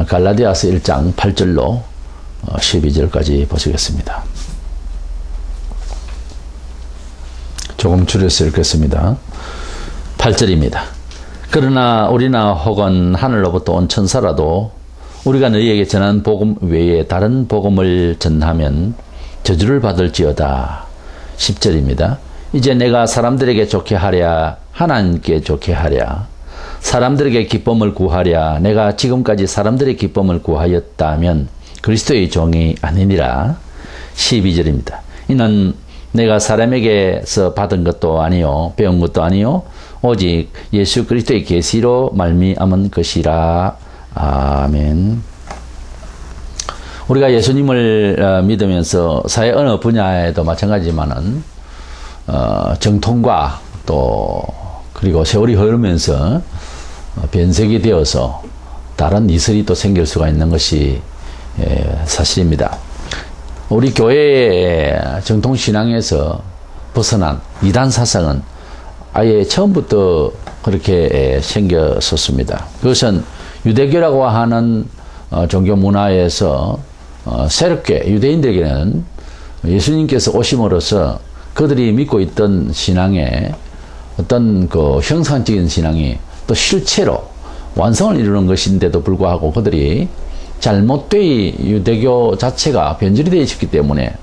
갈라디아서 1장 8절로 12절까지 보시겠습니다. 조금 줄여서 읽겠습니다. 8절입니다. 그러나 우리나 혹은 하늘로부터 온 천사라도 우리가 너희에게 전한 복음 외에 다른 복음을 전하면 저주를 받을지어다. 10절입니다. 이제 내가 사람들에게 좋게 하랴 하나님께 좋게 하랴 사람들에게 기쁨을 구하랴 내가 지금까지 사람들의 기쁨을 구하였다면 그리스도의 종이 아니니라. 12절입니다. 이는 내가 사람에게서 받은 것도 아니요 배운 것도 아니요 오직 예수 그리스도의 계시로 말미암은 것이라. 아멘. 우리가 예수님을 믿으면서 사회 어느 분야에도 마찬가지지만은 정통과 또 그리고 세월이 흐르면서 변색이 되어서 다른 이설이 또 생길 수가 있는 것이 사실입니다. 우리 교회의 정통신앙에서 벗어난 이단 사상은 아예 처음부터 그렇게 생겼었습니다. 그것은 유대교라고 하는 종교 문화에서 새롭게 유대인들에게는 예수님께서 오심으로써 그들이 믿고 있던 신앙의 어떤 그 형상적인 신앙이 또 실체로 완성을 이루는 것인데도 불구하고 그들이 잘못된 유대교 자체가 변질이 되어 있었기 때문에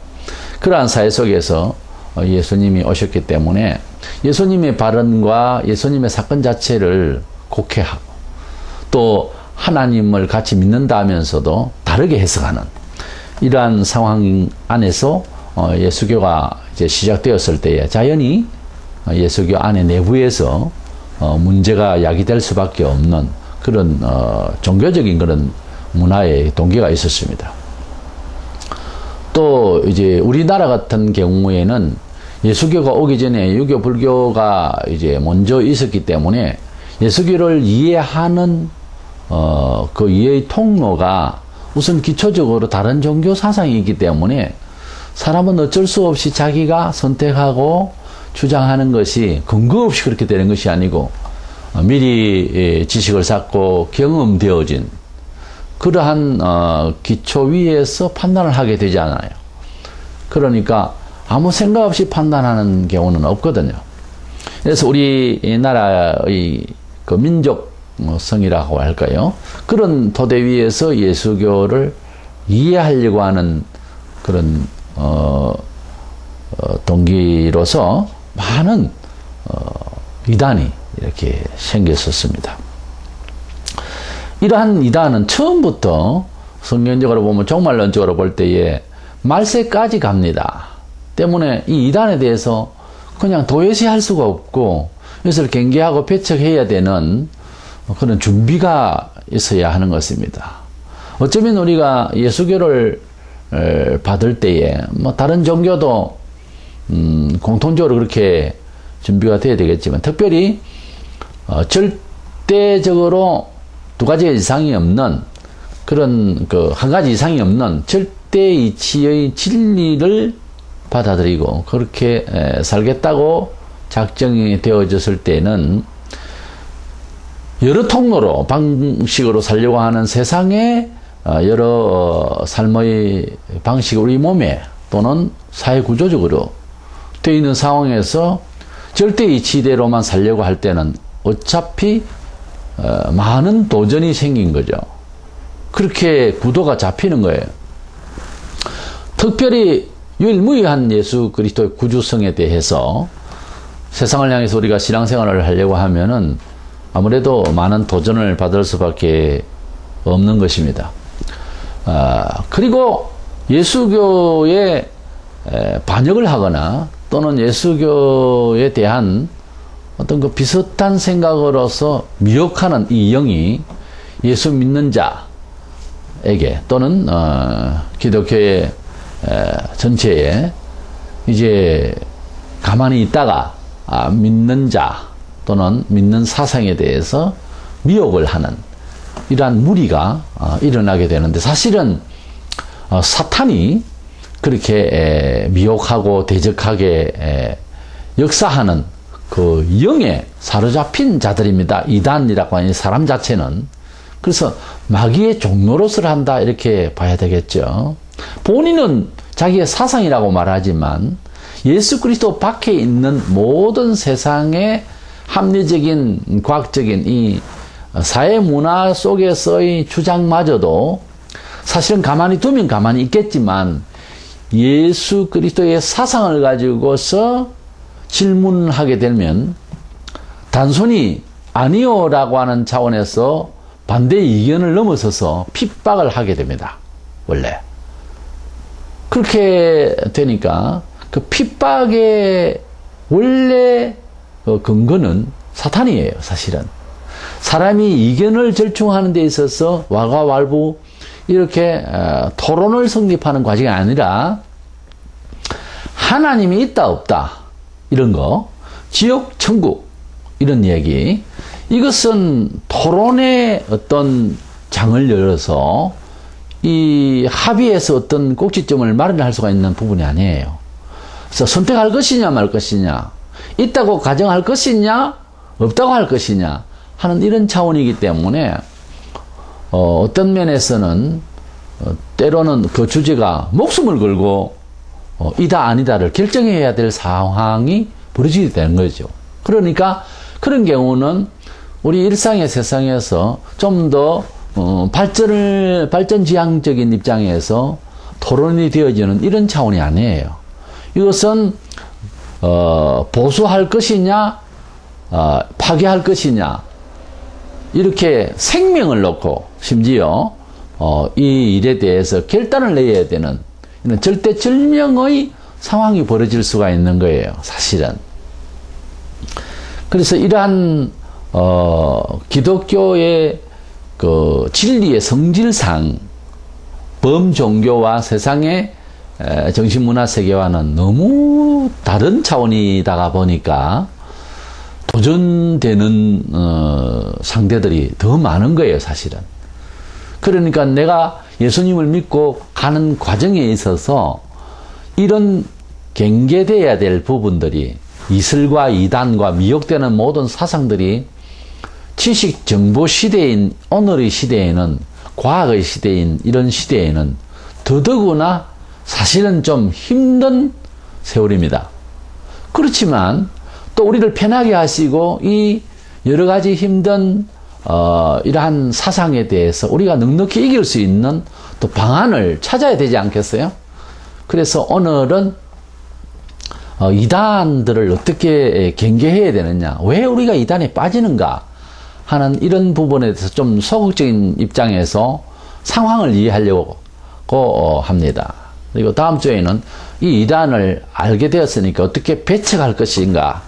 그러한 사회 속에서 예수님이 오셨기 때문에 예수님의 발언과 예수님의 사건 자체를 곡해하고 또 하나님을 같이 믿는다 하면서도 다르게 해석하는 이러한 상황 안에서 예수교가 이제 시작되었을 때에 자연히 예수교 안에 내부에서 문제가 야기될 수밖에 없는 그런 종교적인 그런 문화의 동기가 있었습니다. 또 이제 우리나라 같은 경우에는 예수교가 오기 전에 유교 불교가 이제 먼저 있었기 때문에 예수교를 이해하는 그 이해의 통로가 우선 기초적으로 다른 종교 사상이기 때문에 사람은 어쩔 수 없이 자기가 선택하고 주장하는 것이 근거 없이 그렇게 되는 것이 아니고 미리 지식을 쌓고 경험되어진 그러한 기초 위에서 판단을 하게 되지 않아요. 그러니까 아무 생각 없이 판단하는 경우는 없거든요. 그래서 우리나라의 그 민족성이라고 할까요? 그런 토대 위에서 예수교를 이해하려고 하는 그런 동기로서 많은 이단이 이렇게 생겼었습니다. 이러한 이단은 처음부터 성경적으로 보면 종말론적으로 볼 때에 말세까지 갑니다. 때문에 이 이단에 대해서 그냥 도외시할 수가 없고 이것을 경계하고 배척해야 되는 그런 준비가 있어야 하는 것입니다. 어쩌면 우리가 예수교를 받을 때에 뭐 다른 종교도 공통적으로 그렇게 준비가 돼야 되겠지만 특별히 절대적으로 두 가지 이상이 없는 그런 그 한 가지 이상이 없는 절대 이치의 진리를 받아들이고 그렇게 살겠다고 작정이 되어졌을 때는 여러 통로로 방식으로 살려고 하는 세상의 여러 삶의 방식이 우리 몸에 또는 사회 구조적으로 되어 있는 상황에서 절대 이치대로만 살려고 할 때는 어차피 많은 도전이 생긴 거죠. 그렇게 구도가 잡히는 거예요. 특별히 유일무이한 예수 그리스도의 구주성에 대해서 세상을 향해서 우리가 신앙생활을 하려고 하면은 아무래도 많은 도전을 받을 수밖에 없는 것입니다. 그리고 예수교에 반역을 하거나 또는 예수교에 대한 어떤 그 비슷한 생각으로서 미혹하는 이 영이 예수 믿는 자에게 또는 기독교의 전체에 이제 가만히 있다가 믿는 자 또는 믿는 사상에 대해서 미혹을 하는 이러한 무리가 일어나게 되는데 사실은 사탄이 그렇게 미혹하고 대적하게 역사하는 그 영에 사로잡힌 자들입니다. 이단이라고 하는 사람 자체는 그래서 마귀의 종노릇을 한다 이렇게 봐야 되겠죠. 본인은 자기의 사상이라고 말하지만 예수 그리스도 밖에 있는 모든 세상의 합리적인 과학적인 이 사회 문화 속에서의 주장마저도 사실은 가만히 두면 가만히 있겠지만 예수 그리스도의 사상을 가지고서 질문하게 되면 단순히 아니요라고 하는 차원에서 반대 의견을 넘어서서 핍박을 하게 됩니다. 원래. 그렇게 되니까 그 핍박의 원래 근거는 사탄이에요, 사실은. 사람이 의견을 절충하는 데 있어서 와가왈부 이렇게 토론을 성립하는 과정이 아니라 하나님이 있다 없다 이런 거, 지옥 천국 이런 얘기, 이것은 토론의 어떤 장을 열어서 이 합의에서 어떤 꼭지점을 마련할 수가 있는 부분이 아니에요. 그래서 선택할 것이냐 말 것이냐, 있다고 가정할 것이냐 없다고 할 것이냐 하는 이런 차원이기 때문에 어떤 면에서는 때로는 그 주제가 목숨을 걸고 이다 아니다를 결정해야 될 상황이 벌어지게 되는 거죠. 그러니까 그런 경우는 우리 일상의 세상에서 좀 더 발전지향적인 입장에서 토론이 되어지는 이런 차원이 아니에요. 이것은 보수할 것이냐 파괴할 것이냐 이렇게 생명을 놓고 심지어 이 일에 대해서 결단을 내야 되는 이런 절대절명의 상황이 벌어질 수가 있는 거예요, 사실은. 그래서 이러한 기독교의 그 진리의 성질상 범종교와 세상의 정신문화 세계와는 너무 다른 차원이다가 보니까 도전되는 상대들이 더 많은 거예요, 사실은. 그러니까 내가 예수님을 믿고 가는 과정에 있어서 이런 경계돼야 될 부분들이 이슬과 이단과 미혹되는 모든 사상들이 지식 정보 시대인 오늘의 시대에는, 과학의 시대인 이런 시대에는 더더구나 사실은 좀 힘든 세월입니다. 그렇지만 또 우리를 편하게 하시고 이 여러 가지 힘든 이러한 사상에 대해서 우리가 넉넉히 이길 수 있는 또 방안을 찾아야 되지 않겠어요? 그래서 오늘은 이단들을 어떻게 경계해야 되느냐, 왜 우리가 이단에 빠지는가 하는 이런 부분에 대해서 좀 소극적인 입장에서 상황을 이해하려고 합니다. 그리고 다음 주에는 이 이단을 알게 되었으니까 어떻게 배척할 것인가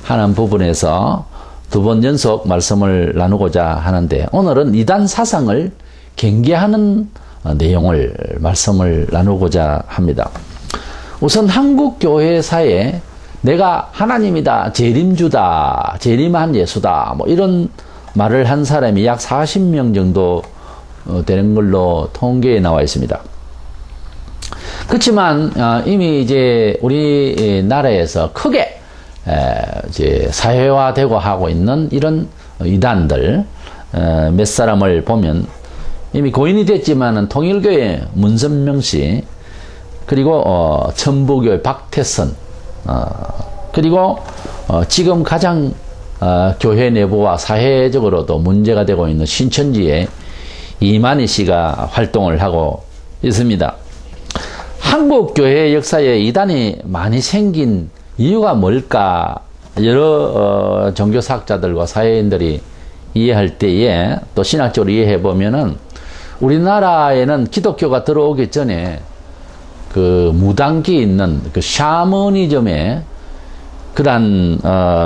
하는 부분에서 두 번 연속 말씀을 나누고자 하는데, 오늘은 이단 사상을 경계하는 내용을 말씀을 나누고자 합니다. 우선 한국 교회사에 내가 하나님이다, 재림주다, 재림한 예수다, 뭐 이런 말을 한 사람이 약 40명 정도 되는 걸로 통계에 나와 있습니다. 그렇지만 이미 이제 우리나라에서 크게 이제 사회화되고 하고 있는 이런 이단들 몇 사람을 보면 이미 고인이 됐지만은 통일교회 문선명 씨, 그리고 천부교회 박태선, 그리고 지금 가장 교회 내부와 사회적으로도 문제가 되고 있는 신천지의 이만희 씨가 활동을 하고 있습니다. 한국 교회 역사에 이단이 많이 생긴 이유가 뭘까? 여러 종교사학자들과 사회인들이 이해할 때에 또 신학적으로 이해해 보면은 우리나라에는 기독교가 들어오기 전에 그 무당기 있는 그 샤머니즘의 그런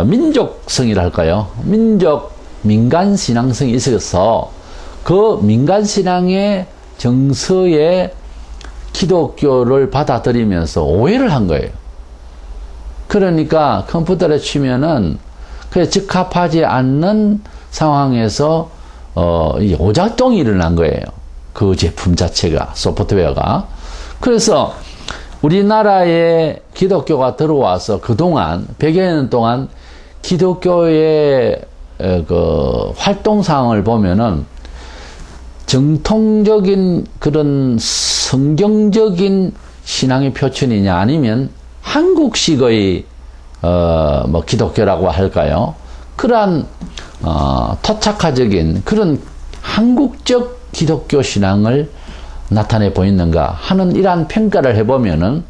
민족성이랄까요? 민간 신앙성이 있어서 그 민간 신앙의 정서에 기독교를 받아들이면서 오해를 한 거예요. 그러니까 컴퓨터를 치면은 그에 적합하지 않는 상황에서 이 오작동이 일어난 거예요. 그 제품 자체가, 소프트웨어가. 그래서 우리나라에 기독교가 들어와서 그동안 100여 년 동안 기독교의 그 활동 상황을 보면은 정통적인 그런 성경적인 신앙의 표현이냐 아니면 한국식의 뭐 기독교라고 할까요? 그러한 토착화적인 그런 한국적 기독교 신앙을 나타내 보이는가 하는 이러한 평가를 해보면은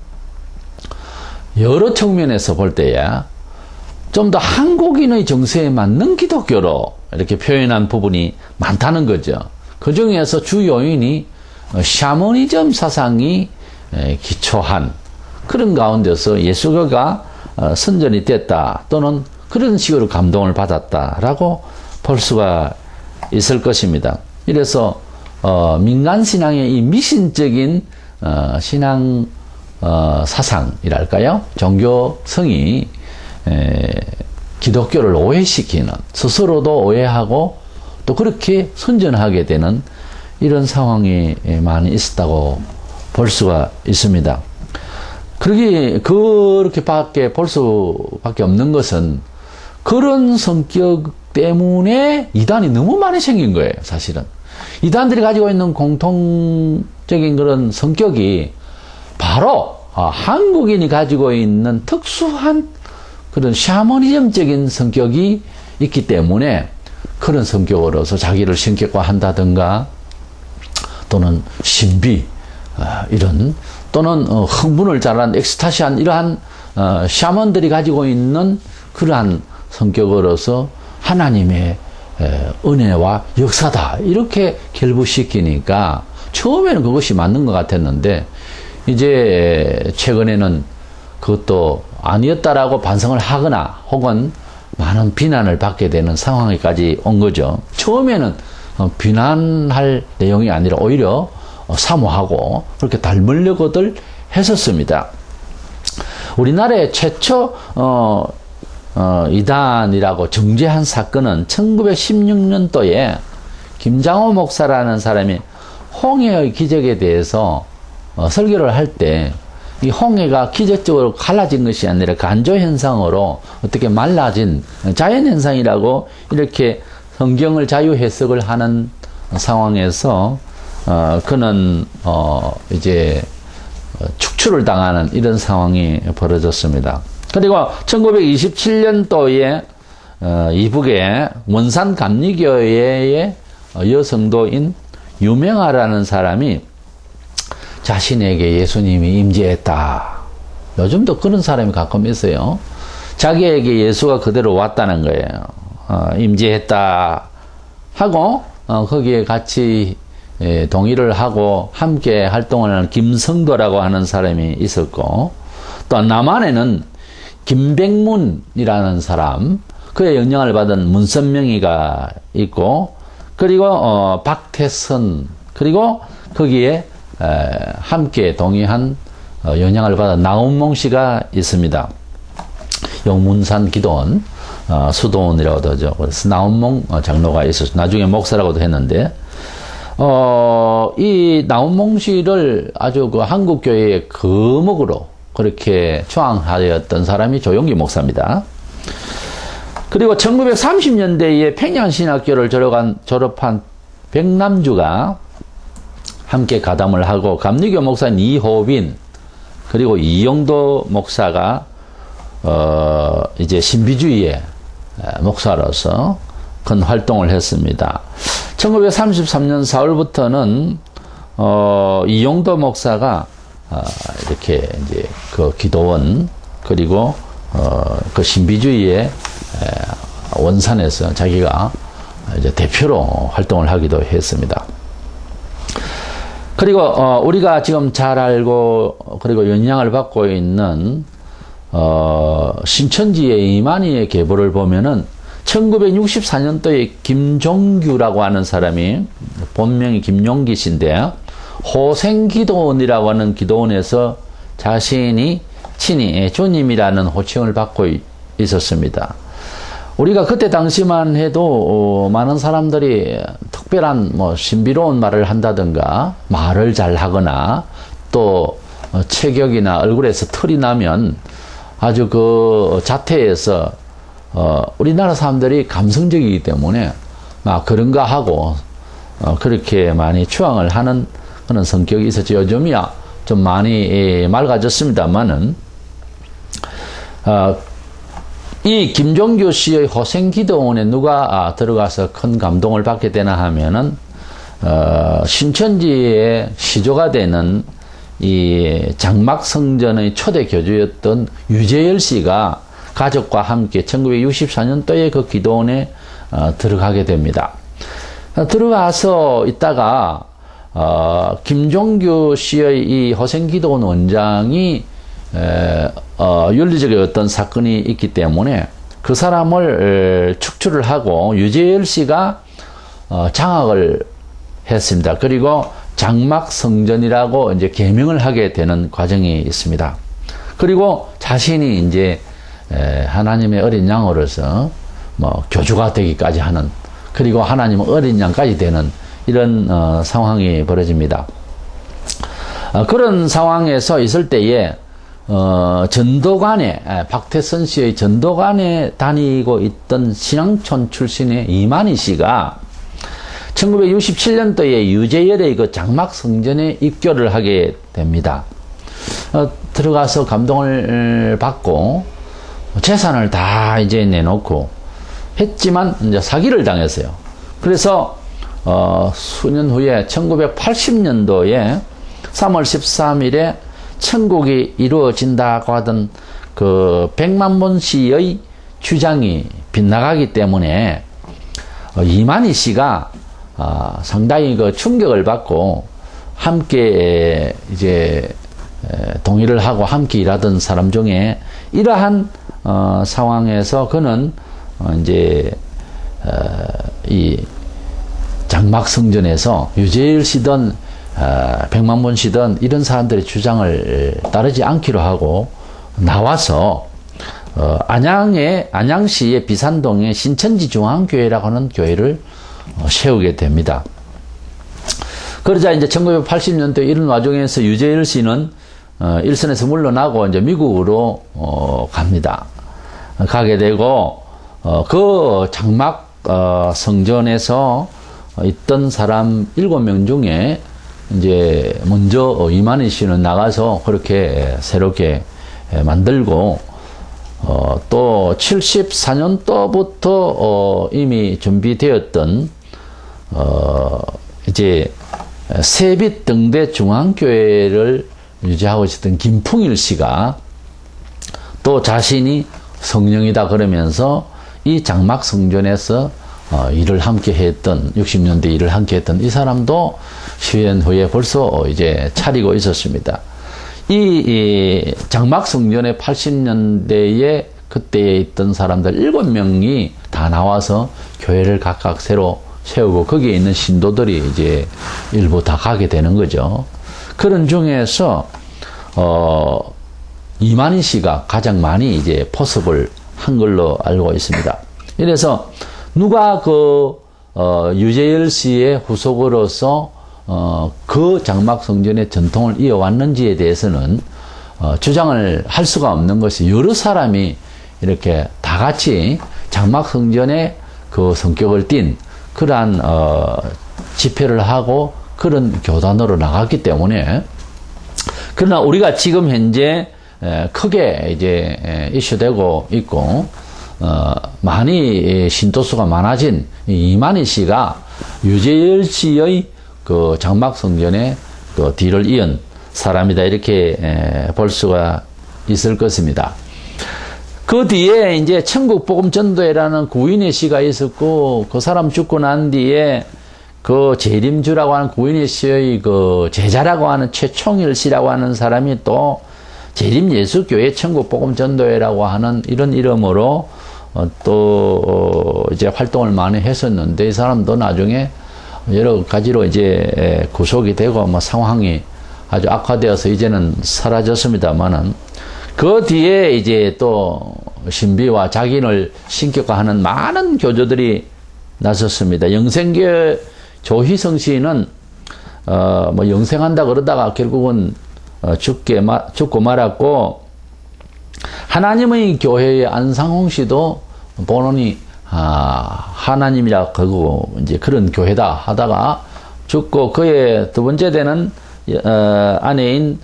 여러 측면에서 볼 때에 좀 더 한국인의 정서에 맞는 기독교로 이렇게 표현한 부분이 많다는 거죠. 그 중에서 주 요인이 샤머니즘 사상이 기초한 그런 가운데서 예수교가 선전이 됐다 또는 그런 식으로 감동을 받았다라고 볼 수가 있을 것입니다. 이래서 민간 신앙의 이 미신적인 신앙 사상이랄까요? 종교성이 기독교를 오해시키는, 스스로도 오해하고 또 그렇게 선전하게 되는 이런 상황이 많이 있었다고 볼 수가 있습니다. 그렇게밖에 볼 수밖에 없는 것은 그런 성격 때문에 이단이 너무 많이 생긴 거예요, 사실은. 이단들이 가지고 있는 공통적인 그런 성격이 바로 한국인이 가지고 있는 특수한 그런 샤머니즘적인 성격이 있기 때문에 그런 성격으로서 자기를 신격화한다든가 또는 신비 이런 또는 흥분을 잘한 엑스타시한 이러한 샤먼들이 가지고 있는 그러한 성격으로서 하나님의 은혜와 역사다 이렇게 결부시키니까 처음에는 그것이 맞는 것 같았는데 이제 최근에는 그것도 아니었다라고 반성을 하거나 혹은 많은 비난을 받게 되는 상황에까지 온 거죠. 처음에는 비난할 내용이 아니라 오히려 사모하고 그렇게 닮으려고들 했었습니다. 우리나라의 최초 이단이라고 정죄한 사건은 1916년도에 김장호 목사라는 사람이 홍해의 기적에 대해서 설교를 할 때 이 홍해가 기적적으로 갈라진 것이 아니라 간조 현상으로 어떻게 말라진 자연 현상이라고 이렇게 성경을 자유 해석을 하는 상황에서 그는 이제 축출을 당하는 이런 상황이 벌어졌습니다. 그리고 1927년도에 이북의 원산 감리교회의 여성도인 유명하라는 사람이 자신에게 예수님이 임재했다. 요즘도 그런 사람이 가끔 있어요. 자기에게 예수가 그대로 왔다는 거예요. 임재했다 하고 거기에 같이 동의를 하고 함께 활동을 하는 김성도라고 하는 사람이 있었고 또 남한에는 김백문이라는 사람 그의 영향을 받은 문선명이가 있고 그리고 박태선 그리고 거기에 함께 동의한 영향을 받은 나운몽 씨가 있습니다. 용문산 기도원 수도원이라고도 하죠. 그래서 나운몽 장로가 있었죠. 나중에 목사라고도 했는데 이 나운몽 씨를 아주 그 한국교회의 거목으로 그렇게 초앙하였던 사람이 조용기 목사입니다. 그리고 1930년대에 평양신학교를 졸업한 백남주가 함께 가담을 하고 감리교 목사인 이호빈 그리고 이용도 목사가 이제 신비주의의 목사로서 큰 활동을 했습니다. 1933년 4월부터는 이용도 목사가 이렇게 이제 그 기도원 그리고 그 신비주의의 원산에서 자기가 이제 대표로 활동을 하기도 했습니다. 그리고 우리가 지금 잘 알고 그리고 영향을 받고 있는 신천지의 이만희의 계보를 보면은 1964년도에 김종규라고 하는 사람이 본명이 김용기 씨인데 호생기도원이라고 하는 기도원에서 자신이 친히 주님이라는 호칭을 받고 있었습니다. 우리가 그때 당시만 해도 많은 사람들이 특별한 뭐 신비로운 말을 한다든가 말을 잘 하거나 또 체격이나 얼굴에서 털이 나면 아주 그 자태에서 우리나라 사람들이 감성적이기 때문에 막 그런가 하고 그렇게 많이 추앙을 하는 그런 성격이 있었죠. 요즘이야 좀 많이 맑아졌습니다만은, 이 김종규 씨의 호생기도원에 누가 들어가서 큰 감동을 받게 되나 하면은, 신천지의 시조가 되는 이 장막성전의 초대 교주였던 유재열 씨가 가족과 함께 1964년도에 그 기도원에 들어가게 됩니다. 들어가서 있다가 김종규 씨의 이 호생기도원 원장이 윤리적인 어떤 사건이 있기 때문에 그 사람을 축출을 하고 유재열 씨가 장악을 했습니다. 그리고 장막성전이라고 이제 개명을 하게 되는 과정이 있습니다. 그리고 자신이 이제 하나님의 어린 양으로서 뭐 교주가 되기까지 하는, 그리고 하나님의 어린 양까지 되는 이런 상황이 벌어집니다. 그런 상황에서 있을 때에 전도관에, 박태선 씨의 전도관에 다니고 있던 신앙촌 출신의 이만희 씨가 1967년도에 유재열의 그 장막성전에 입교를 하게 됩니다. 들어가서 감동을 받고 재산을 다 이제 내놓고 했지만 이제 사기를 당했어요. 그래서 수년 후에 1980년도에 3월 13일에 천국이 이루어진다고 하던 그 백만본 씨의 주장이 빗나가기 때문에 이만희 씨가 상당히 그 충격을 받고 함께 이제 동의를 하고 함께 일하던 사람 중에 이러한 상황에서 그는 이제 이 장막성전에서 유재열 씨든 백만본 씨든 이런 사람들의 주장을 따르지 않기로 하고 나와서 안양시의 비산동의 신천지 중앙교회라고 하는 교회를 세우게 됩니다. 그러자 이제 1980년대 이런 와중에서 유재열 씨는 일선에서 물러나고 이제 미국으로 갑니다. 가게 되고 그 장막 성전에서 있던 사람 7명 중에 이제 먼저 이만희 씨는 나가서 그렇게 새롭게 만들고 또 74년도부터 이미 준비되었던 이제 세빛 등대 중앙교회를 유지하고 있었던 김풍일 씨가 또 자신이 성령이다 그러면서 이 장막성전에서 일을 함께 했던 60년대 일을 함께 했던 이 사람도 10년 후에 벌써 이제 차리고 있었습니다. 이 장막성전의 80년대에 그때에 있던 사람들 7명이 다 나와서 교회를 각각 새로 세우고 거기에 있는 신도들이 이제 일부 다 가게 되는 거죠. 그런 중에서 이만희 씨가 가장 많이 이제 포섭을 한 걸로 알고 있습니다. 이래서 누가 유재열 씨의 후속으로서 그 장막성전의 전통을 이어왔는지에 대해서는 주장을 할 수가 없는 것이, 여러 사람이 이렇게 다 같이 장막성전의 그 성격을 띤 그러한 집회를 하고 그런 교단으로 나갔기 때문에, 그러나 우리가 지금 현재 크게 이제 이슈되고 있고 많이 신도수가 많아진 이만희 씨가 유재열 씨의 그 장막성전의 그 뒤를 이은 사람이다, 이렇게 볼 수가 있을 것입니다. 그 뒤에 이제 천국복음전도회라는 구인혜 씨가 있었고, 그 사람 죽고 난 뒤에 그 재림주라고 하는 구인혜 씨의 그 제자라고 하는 최총일 씨라고 하는 사람이 또 재림예수교회 천국복음전도회라고 하는 이런 이름으로 또 이제 활동을 많이 했었는데, 이 사람도 나중에 여러 가지로 이제 구속이 되고 뭐 상황이 아주 악화되어서 이제는 사라졌습니다만은, 그 뒤에 이제 또 신비와 작인을 신격화하는 많은 교주들이 나섰습니다. 영생교회 조희성 씨는 뭐 영생한다 그러다가 결국은 죽고 말았고, 하나님의 교회의 안상홍 씨도 본원이 하나님이라 그러고 이제 그런 교회다 하다가 죽고 그의 두 번째 되는 아내인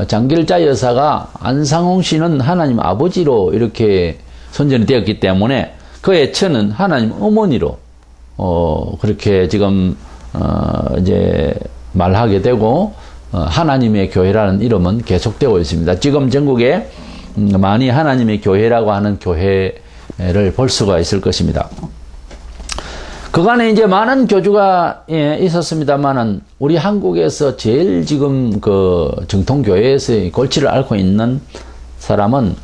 장길자 여사가 안상홍 씨는 하나님 아버지로 이렇게 선전이 되었기 때문에 그의 처는 하나님 어머니로 그렇게 지금 이제 말하게 되고 하나님의 교회라는 이름은 계속되고 있습니다. 지금 전국에 많이 하나님의 교회라고 하는 교회를 볼 수가 있을 것입니다. 그간에 이제 많은 교주가 있었습니다만은 우리 한국에서 제일 지금 그 정통교회에서의 골치를 앓고 있는 사람은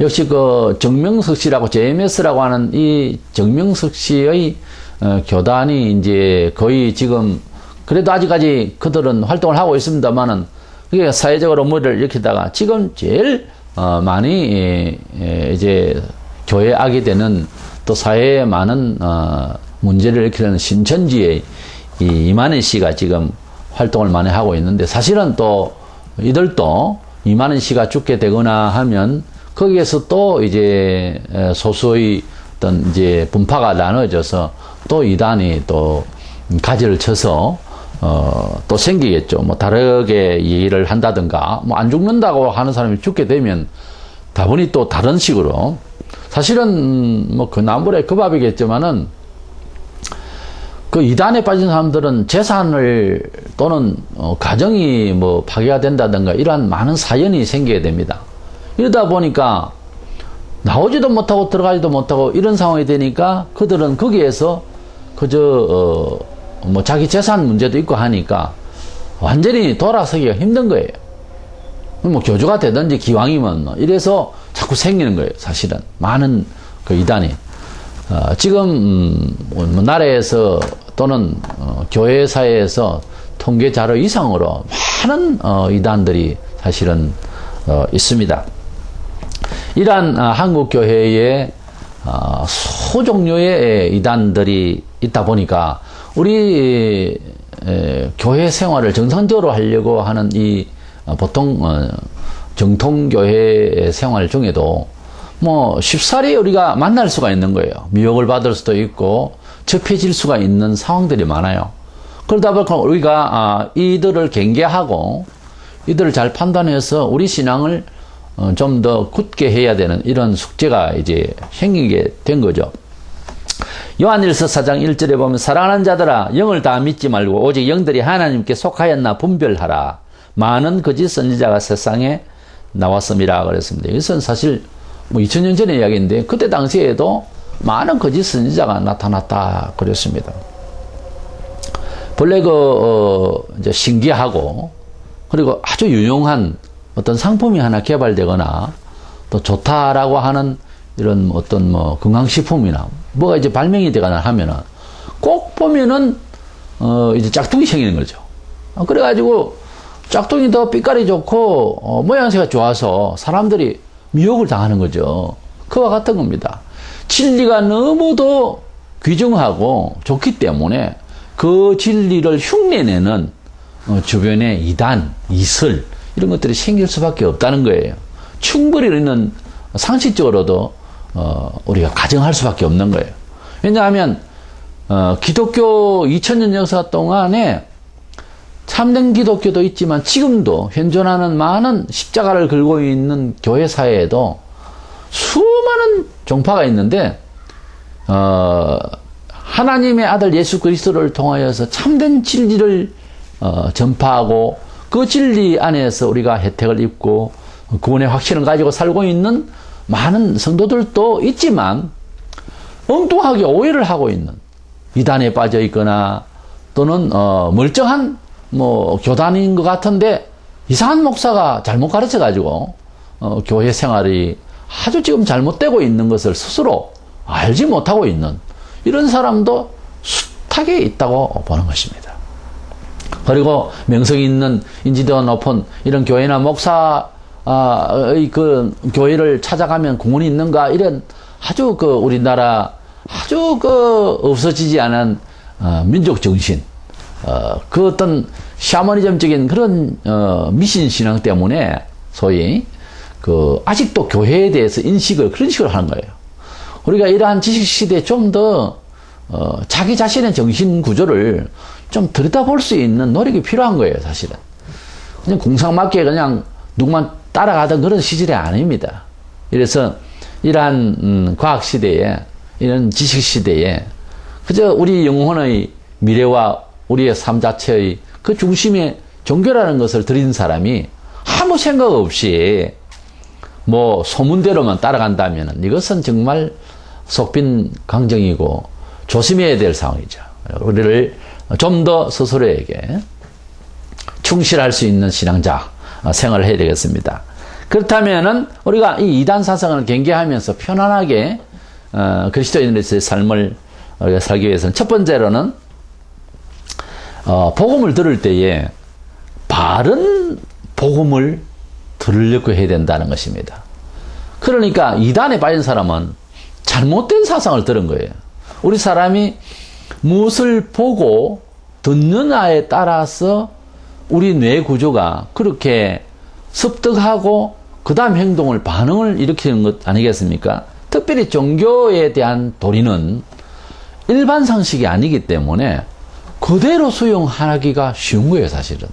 역시 그 정명석 씨라고 JMS라고 하는 이 정명석 씨의 교단이 이제 거의 지금 그래도 아직까지 그들은 활동을 하고 있습니다만은 그게 사회적으로 머리를 일으키다가 지금 제일 많이 이제 교회에 악이 되는 또 사회에 많은 문제를 일으키는 신천지의 이만희 씨가 지금 활동을 많이 하고 있는데 사실은 또 이들도 이만희 씨가 죽게 되거나 하면 거기에서 또 이제 소수의 어떤 이제 분파가 나눠져서 또 이단이 또 가지를 쳐서 또 생기겠죠. 뭐 다르게 얘기를 한다든가 뭐 안 죽는다고 하는 사람이 죽게 되면 다분히 또 다른 식으로 사실은 뭐 그 나물에 그 밥이겠지만은 그 이단에 빠진 사람들은 재산을 또는 가정이 뭐 파괴가 된다든가 이러한 많은 사연이 생기게 됩니다. 이러다 보니까 나오지도 못하고 들어가지도 못하고 이런 상황이 되니까 그들은 거기에서 그저 뭐 자기 재산 문제도 있고 하니까 완전히 돌아서기가 힘든 거예요. 뭐 교주가 되든지 기왕이면 뭐 이래서 자꾸 생기는 거예요. 사실은 많은 그 이단이 지금 뭐 나라에서 또는 교회 사회에서 통계 자료 이상으로 많은 이단들이 사실은 있습니다. 이러한 한국 교회에 소종류의 이단들이 있다 보니까 우리 교회 생활을 정상적으로 하려고 하는 이 보통 정통교회 생활 중에도 뭐 쉽사리 우리가 만날 수가 있는 거예요. 미혹을 받을 수도 있고 접해질 수가 있는 상황들이 많아요. 그러다 보니까 우리가 이들을 경계하고 이들을 잘 판단해서 우리 신앙을 좀 더 굳게 해야 되는 이런 숙제가 이제 생기게 된 거죠. 요한일서 4장 1절에 보면 사랑하는 자들아 영을 다 믿지 말고 오직 영들이 하나님께 속하였나 분별하라. 많은 거짓 선지자가 세상에 나왔음이라 그랬습니다. 이것은 사실 뭐 2000년 전의 이야기인데 그때 당시에도 많은 거짓 선지자가 나타났다 그랬습니다. 본래 이제 신기하고 그리고 아주 유용한 어떤 상품이 하나 개발되거나 또 좋다라고 하는 이런 어떤 뭐 건강식품이나 뭐가 이제 발명이 되거나 하면은 꼭 보면은 이제 짝퉁이 생기는 거죠. 그래가지고 짝퉁이 더 빛깔이 좋고 모양새가 좋아서 사람들이 미혹을 당하는 거죠. 그와 같은 겁니다. 진리가 너무도 귀중하고 좋기 때문에 그 진리를 흉내내는 주변에 이단, 이슬 이런 것들이 생길 수밖에 없다는 거예요. 충분히 우리는 상식적으로도 우리가 가정할 수밖에 없는 거예요. 왜냐하면 기독교 2000년 역사 동안에 참된 기독교도 있지만 지금도 현존하는 많은 십자가를 걸고 있는 교회 사회에도 수많은 종파가 있는데 하나님의 아들 예수 그리스도를 통하여서 참된 진리를 전파하고 그 진리 안에서 우리가 혜택을 입고 구원의 확신을 가지고 살고 있는 많은 성도들도 있지만 엉뚱하게 오해를 하고 있는 이단에 빠져 있거나 또는 멀쩡한 뭐 교단인 것 같은데 이상한 목사가 잘못 가르쳐 가지고 교회 생활이 아주 지금 잘못되고 있는 것을 스스로 알지 못하고 있는 이런 사람도 숱하게 있다고 보는 것입니다. 그리고 명성이 있는 인지도가 높은 이런 교회나 목사의 그 교회를 찾아가면 공헌이 있는가 이런 아주 그 우리나라 아주 그 없어지지 않은 민족 정신 그 어떤 샤머니즘적인 그런 미신 신앙 때문에 소위 그 아직도 교회에 대해서 인식을 그런 식으로 하는 거예요. 우리가 이러한 지식 시대에 좀 더 자기 자신의 정신 구조를 좀 들여다볼 수 있는 노력이 필요한 거예요, 사실은. 그냥 공상맞게 그냥 누구만 따라가던 그런 시절이 아닙니다. 그래서 이러한 과학 시대에, 이런 지식 시대에 그저 우리 영혼의 미래와 우리의 삶 자체의 그 중심에 종교라는 것을 들인 사람이 아무 생각 없이 뭐 소문대로만 따라간다면 이것은 정말 속빈 강정이고 조심해야 될 상황이죠. 우리를 좀 더 스스로에게 충실할 수 있는 신앙자 생활을 해야 되겠습니다. 그렇다면은 우리가 이 이단 사상을 경계하면서 편안하게 그리스도인으로서의 삶을 우리가 살기 위해서는 첫 번째로는 복음을 들을 때에 바른 복음을 들으려고 해야 된다는 것입니다. 그러니까 이단에 빠진 사람은 잘못된 사상을 들은 거예요. 우리 사람이 무엇을 보고 듣느냐에 따라서 우리 뇌 구조가 그렇게 습득하고 그 다음 행동을 반응을 일으키는 것 아니겠습니까? 특별히 종교에 대한 도리는 일반 상식이 아니기 때문에 그대로 수용하기가 쉬운 거예요, 사실은.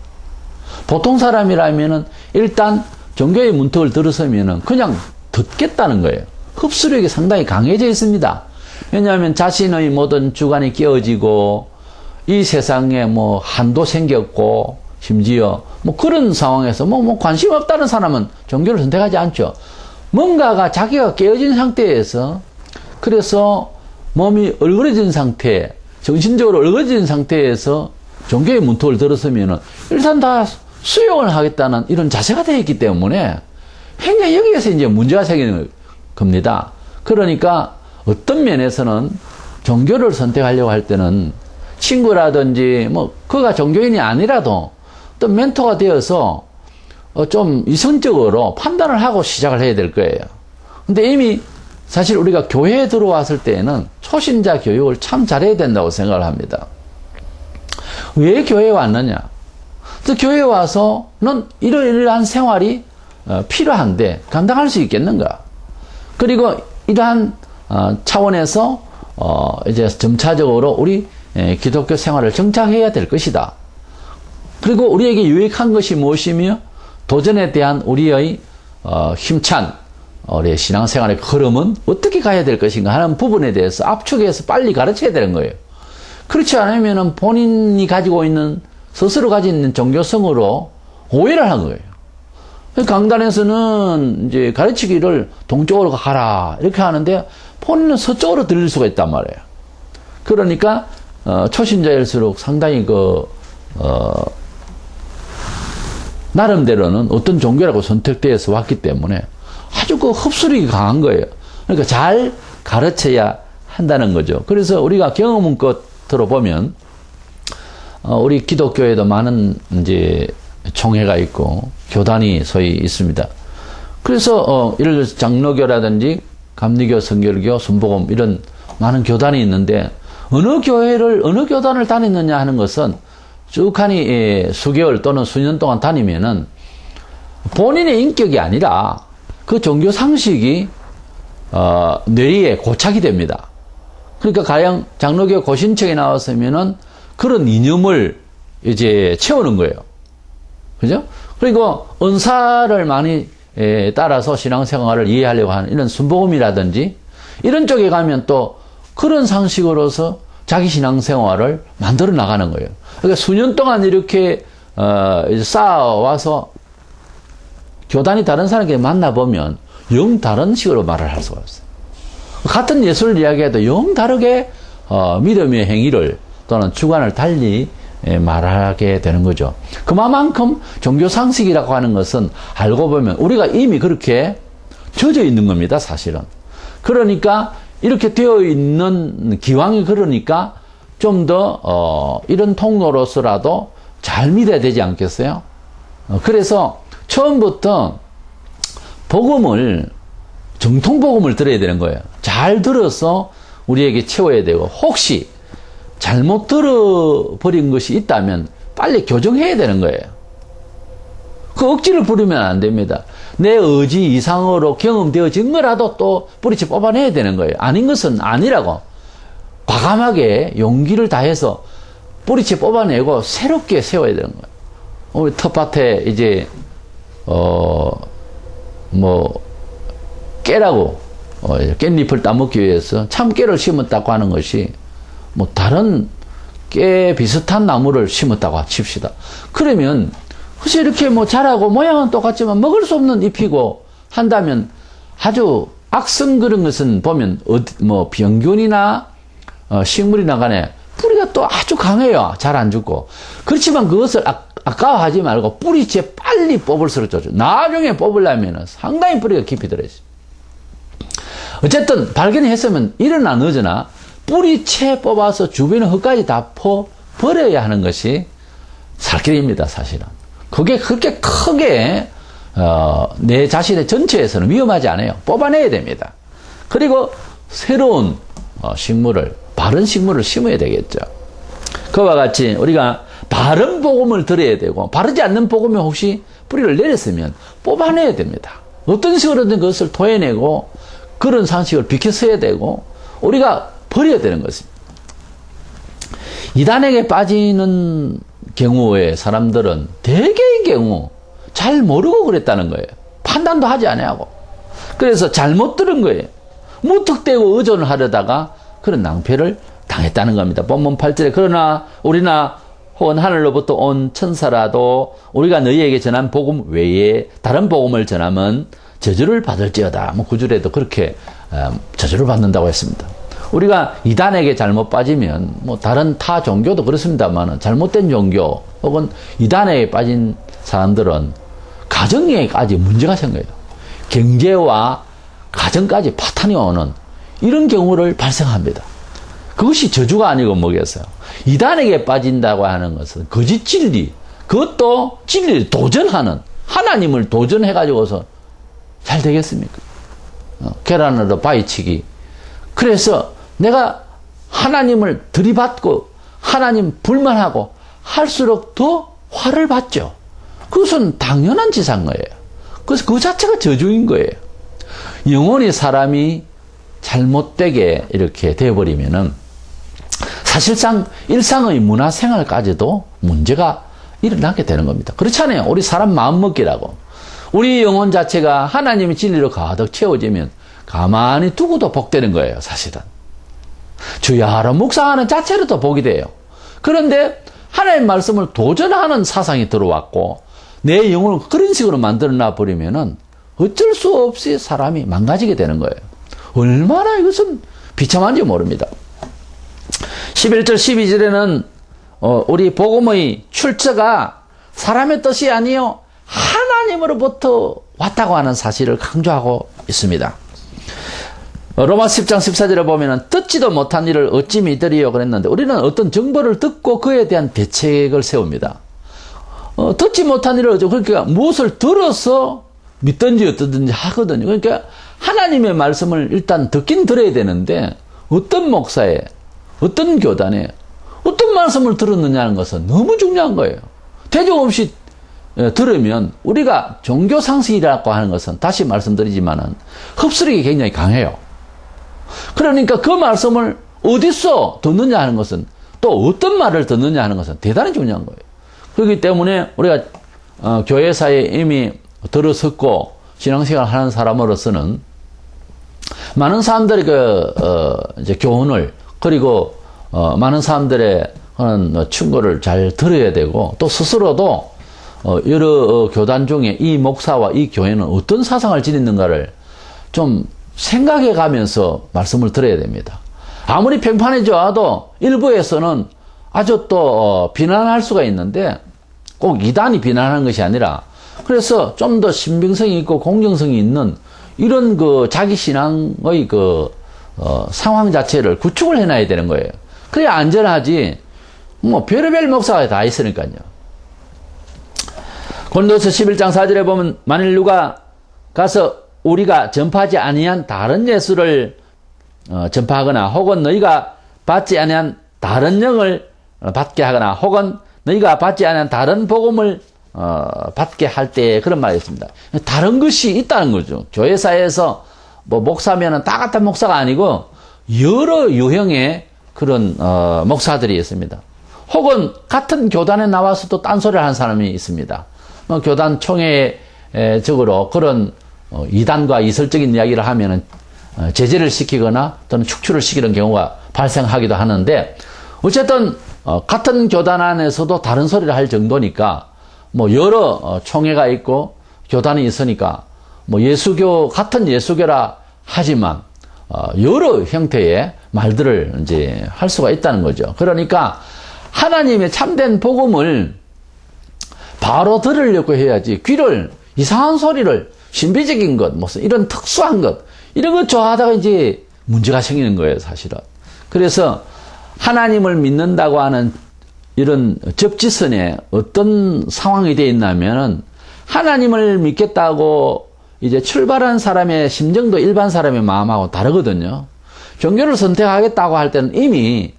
보통 사람이라면은 일단 종교의 문턱을 들어서면은 그냥 듣겠다는 거예요. 흡수력이 상당히 강해져 있습니다. 왜냐하면 자신의 모든 주관이 깨어지고 이 세상에 뭐 한도 생겼고 심지어 뭐 그런 상황에서 뭐 관심 없다는 사람은 종교를 선택하지 않죠. 뭔가가 자기가 깨어진 상태에서 그래서 몸이 얼그러진 상태, 정신적으로 얼그러진 상태에서 종교의 문턱을 들었으면은 일단 다 수용을 하겠다는 이런 자세가 되어 있기 때문에 굉장히 여기에서 이제 문제가 생기는 겁니다. 그러니까 어떤 면에서는 종교를 선택하려고 할 때는 친구라든지 뭐 그가 종교인이 아니라도 어떤 멘토가 되어서 좀 이성적으로 판단을 하고 시작을 해야 될 거예요. 근데 이미 사실 우리가 교회에 들어왔을 때에는 초신자 교육을 참 잘해야 된다고 생각을 합니다. 왜 교회에 왔느냐? 그래서 교회에 와서는 이러한 생활이 필요한데 감당할 수 있겠는가? 그리고 이러한 차원에서 이제 점차적으로 우리 기독교 생활을 정착해야 될 것이다. 그리고 우리에게 유익한 것이 무엇이며 도전에 대한 우리의 힘찬 우리의 신앙생활의 흐름은 어떻게 가야 될 것인가 하는 부분에 대해서 압축해서 빨리 가르쳐야 되는 거예요. 그렇지 않으면 본인이 가지고 있는 스스로 가지고 있는 종교성으로 오해를 한 거예요. 강단에서는 이제 가르치기를 동쪽으로 가라 이렇게 하는데 본인은 서쪽으로 들릴 수가 있단 말이에요. 그러니까 초신자일수록 상당히 나름대로는 어떤 종교라고 선택되어서 왔기 때문에 아주 흡수력이 강한 거예요. 그러니까 잘 가르쳐야 한다는 거죠. 그래서 우리가 경험은 끝으로 보면 우리 기독교에도 많은 이제 총회가 있고 교단이 소위 있습니다. 그래서 예를 들어서 장로교라든지 감리교, 성결교, 순복음 이런 많은 교단이 있는데 어느 교단을 다녔느냐 하는 것은 쭉하니 수개월 또는 수년 동안 다니면은 본인의 인격이 아니라 그 종교 상식이 뇌리에 고착이 됩니다. 그러니까 가령 장로교 고신청에 나왔으면은 그런 이념을 이제 채우는 거예요. 그죠? 그리고 은사를 많이 따라서 신앙생활을 이해하려고 하는 이런 순복음이라든지 이런 쪽에 가면 또 그런 상식으로서 자기 신앙생활을 만들어 나가는 거예요. 그러니까 수년 동안 이렇게 쌓아와서 교단이 다른 사람에게 만나보면 영 다른 식으로 말을 할 수가 없어요. 같은 예술을 이야기해도 영 다르게 믿음의 행위를 또는 주관을 달리 말하게 되는 거죠. 그만큼 종교 상식이라고 하는 것은 알고 보면 우리가 이미 그렇게 젖어 있는 겁니다, 사실은. 그러니까 이렇게 되어 있는 기왕이 그러니까 좀 더 이런 통로로서라도 잘 믿어야 되지 않겠어요? 그래서 처음부터 복음을 정통복음을 들어야 되는 거예요. 잘 들어서 우리에게 채워야 되고 혹시 잘못 들어버린 것이 있다면 빨리 교정해야 되는 거예요. 그 억지를 부리면 안 됩니다. 내 의지 이상으로 경험되어진 거라도 또 뿌리치 뽑아내야 되는 거예요. 아닌 것은 아니라고. 과감하게 용기를 다해서 뿌리채 뽑아내고 새롭게 세워야 되는 거예요. 우리 텃밭에 이제 깨라고 깻잎을 따먹기 위해서 참깨를 심었다고 하는 것이 뭐 다른 깨 비슷한 나무를 심었다고 칩시다. 그러면 혹시 이렇게 뭐 자라고 모양은 똑같지만 먹을 수 없는 잎이고 한다면 아주 악성 그런 것은 보면 뭐 병균이나 식물이나 간에 뿌리가 또 아주 강해요. 잘 안 죽고. 그렇지만 그것을 아까워하지 말고 뿌리채 빨리 뽑을수록 좋죠. 나중에 뽑으려면 상당히 뿌리가 깊이 들어있어요. 어쨌든 발견했으면 이러나 늦으나 뿌리채 뽑아서 주변의 흙까지 다 버려야 하는 것이 살길입니다, 사실은. 그게 그렇게 크게 내 자신의 전체에서는 위험하지 않아요. 뽑아내야 됩니다. 그리고 새로운 식물을, 바른 식물을 심어야 되겠죠. 그와 같이 우리가 바른 복음을 들어야 되고, 바르지 않는 복음에 혹시 뿌리를 내렸으면 뽑아내야 됩니다. 어떤 식으로든 그것을 토해내고 그런 상식을 비켜서야 되고 우리가 버려야 되는 것입니다. 이단에게 빠지는 경우에 사람들은 대개의 경우 잘 모르고 그랬다는 거예요. 판단도 하지 아니하고. 그래서 잘못 들은 거예요. 무턱대고 의존을 하려다가 그런 낭패를 당했다는 겁니다. 본문 8절에 그러나 우리나 혹은 하늘로부터 온 천사라도 우리가 너희에게 전한 복음 외에 다른 복음을 전하면 저주를 받을지어다. 뭐 9절에도 그렇게 저주를 받는다고 했습니다. 우리가 이단에게 잘못 빠지면 뭐 다른 타 종교도 그렇습니다만 잘못된 종교 혹은 이단에게 빠진 사람들은 가정에까지 문제가 생겨요. 경제와 가정까지 파탄이 오는 이런 경우를 발생합니다. 그것이 저주가 아니고 뭐겠어요? 이단에게 빠진다고 하는 것은 거짓 진리, 그것도 진리를 도전하는, 하나님을 도전해가지고서 잘 되겠습니까? 계란으로 바위치기. 그래서 내가 하나님을 들이받고 하나님 불만하고 할수록 더 화를 받죠. 그것은 당연한 지사인 거예요. 그래서 그 자체가 저주인 거예요. 영원히 사람이 잘못되게 이렇게 되어버리면은 사실상 일상의 문화생활까지도 문제가 일어나게 되는 겁니다. 그렇잖아요. 우리 사람 마음먹기라고. 우리 영혼 자체가 하나님의 진리로 가득 채워지면 가만히 두고도 복되는 거예요, 사실은. 주야로 묵상하는 자체로도 복이 돼요. 그런데 하나님의 말씀을 도전하는 사상이 들어왔고 내 영혼을 그런 식으로 만들어놔 버리면은 어쩔 수 없이 사람이 망가지게 되는 거예요. 얼마나 이것은 비참한지 모릅니다. 11절 12절에는 우리 복음의 출처가 사람의 뜻이 아니요 하나님으로부터 왔다고 하는 사실을 강조하고 있습니다. 로마서 10장 14절에 보면은 듣지도 못한 일을 어찌 믿으리요 그랬는데 우리는 어떤 정보를 듣고 그에 대한 대책을 세웁니다. 듣지 못한 일을 그러니까 무엇을 들어서 믿든지 어떠든지 하거든요. 그러니까 하나님의 말씀을 일단 듣긴 들어야 되는데 어떤 목사에 어떤 교단에 어떤 말씀을 들었느냐는 것은 너무 중요한 거예요. 대중 없이 들으면 우리가 종교 상식이라고 하는 것은 다시 말씀드리지만은 흡수력이 굉장히 강해요. 그러니까 그 말씀을 어디서 듣느냐 하는 것은 또 어떤 말을 듣느냐 하는 것은 대단히 중요한 거예요. 그렇기 때문에 우리가 교회사에 이미 들어섰고 신앙생활 하는 사람으로서는 많은 사람들의 이제 교훈을 그리고 많은 사람들의 그런 충고를 잘 들어야 되고 또 스스로도 여러 교단 중에 이 목사와 이 교회는 어떤 사상을 지니는가를 좀 생각해 가면서 말씀을 들어야 됩니다. 아무리 평판해 좋아도 일부에서는 아주 또 비난할 수가 있는데 꼭 이단이 비난하는 것이 아니라 그래서 좀 더 신빙성이 있고 공정성이 있는 이런 그 자기 신앙의 그 상황 자체를 구축을 해놔야 되는 거예요. 그래야 안전하지. 뭐 별의별 목사가 다 있으니까요. 고린도서 11장 4절에 보면 만일 누가 가서 우리가 전파하지 아니한 다른 예수를 전파하거나 혹은 너희가 받지 아니한 다른 영을 받게 하거나 혹은 너희가 받지 아니한 다른 복음을 받게 할 때 그런 말이 있습니다. 다른 것이 있다는 거죠. 교회사에서 뭐 목사면은 다 같은 목사가 아니고 여러 유형의 그런 목사들이 있습니다. 혹은 같은 교단에 나와서도 딴소리를 하는 사람이 있습니다. 교단 총회적으로 그런 이단과 이설적인 이야기를 하면은 제재를 시키거나 또는 축출을 시키는 경우가 발생하기도 하는데, 어쨌든 같은 교단 안에서도 다른 소리를 할 정도니까 뭐 여러 총회가 있고 교단이 있으니까 뭐 예수교 같은 예수교라 하지만 여러 형태의 말들을 이제 할 수가 있다는 거죠. 그러니까 하나님의 참된 복음을 바로 들으려고 해야지, 귀를 이상한 소리를, 신비적인 것, 무슨 이런 특수한 것, 이런 것 좋아하다가 이제 문제가 생기는 거예요, 사실은. 그래서 하나님을 믿는다고 하는 이런 접지선에 어떤 상황이 되어 있냐면은, 하나님을 믿겠다고 이제 출발한 사람의 심정도 일반 사람의 마음하고 다르거든요. 종교를 선택하겠다고 할 때는 이미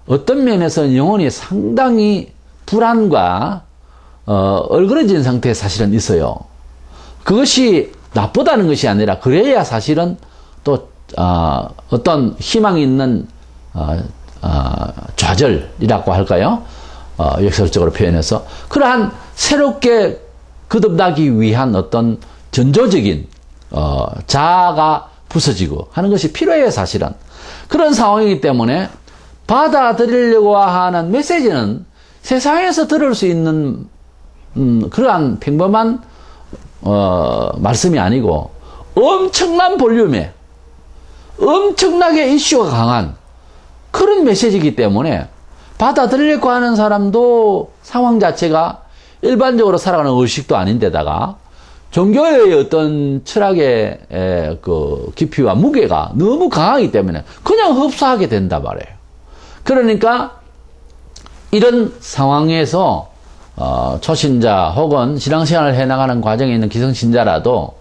어떤 면에서는 영혼이 상당히 불안과 얼그러진 상태에 사실은 있어요. 그것이 나쁘다는 것이 아니라, 그래야 사실은 또 어떤 희망이 있는 좌절이라고 할까요? 역설적으로 표현해서 그러한 새롭게 거듭나기 위한 어떤 전조적인 자아가 부서지고 하는 것이 필요해요, 사실은. 그런 상황이기 때문에 받아들이려고 하는 메시지는 세상에서 들을 수 있는 그러한 평범한 말씀이 아니고 엄청난 볼륨에 엄청나게 이슈가 강한 그런 메시지이기 때문에 받아들이려고 하는 사람도 상황 자체가 일반적으로 살아가는 의식도 아닌데다가 종교의 어떤 철학의 그 깊이와 무게가 너무 강하기 때문에 그냥 흡수하게 된다 말이에요. 그러니까 이런 상황에서 초신자 혹은 신앙생활을 해나가는 과정에 있는 기성신자라도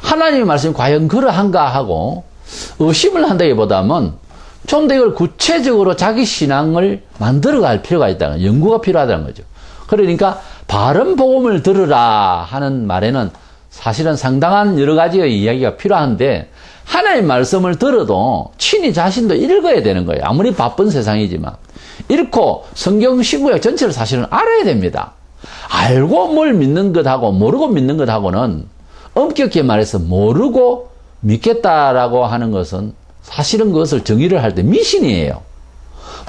하나님의 말씀이 과연 그러한가 하고 의심을 한다기보다는 좀 더 이걸 구체적으로 자기 신앙을 만들어갈 필요가 있다는, 연구가 필요하다는 거죠. 그러니까 바른 복음을 들으라 하는 말에는 사실은 상당한 여러 가지의 이야기가 필요한데, 하나님의 말씀을 들어도 친히 자신도 읽어야 되는 거예요. 아무리 바쁜 세상이지만 읽고 성경 신구약 전체를 사실은 알아야 됩니다. 알고 뭘 믿는 것하고 모르고 믿는 것하고는, 엄격히 말해서 모르고 믿겠다라고 하는 것은 사실은 그것을 정의를 할 때 미신이에요.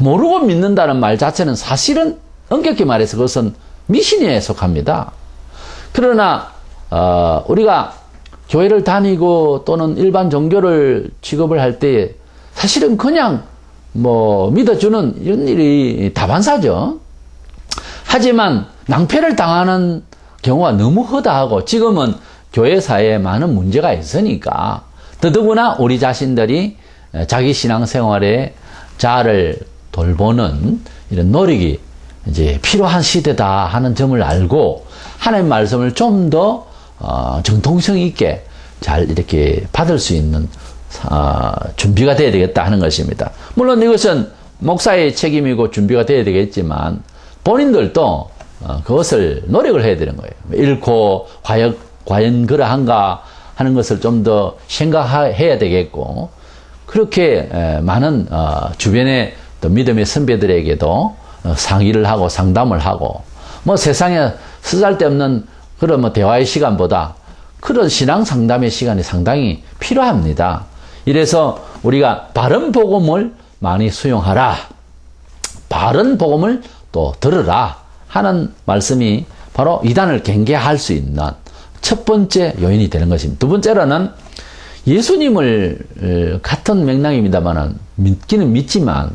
모르고 믿는다는 말 자체는 사실은 엄격히 말해서 그것은 미신에 속합니다. 그러나 우리가 교회를 다니고 또는 일반 종교를 취급을 할 때 사실은 그냥 뭐 믿어주는 이런 일이 다반사죠. 하지만 낭패를 당하는 경우가 너무 허다하고, 지금은 교회사에 많은 문제가 있으니까 더더구나 우리 자신들이 자기 신앙생활에 자아를 돌보는 이런 노력이 이제 필요한 시대다 하는 점을 알고 하나님의 말씀을 좀 더 정통성 있게 잘 이렇게 받을 수 있는 준비가 되어야 되겠다 하는 것입니다. 물론 이것은 목사의 책임이고 준비가 되어야 되겠지만 본인들도 그것을 노력을 해야 되는 거예요. 읽고 과연 그러한가 하는 것을 좀 더 생각해야 되겠고, 그렇게 많은 주변의 또 믿음의 선배들에게도 상의를 하고 상담을 하고, 뭐 세상에 쓰잘데없는 그런 뭐 대화의 시간보다 그런 신앙 상담의 시간이 상당히 필요합니다. 이래서 우리가 바른 복음을 많이 수용하라, 바른 복음을 또 들으라 하는 말씀이 바로 이단을 경계할 수 있는 첫 번째 요인이 되는 것입니다. 두 번째로는 예수님을 같은 맥락입니다만 믿기는 믿지만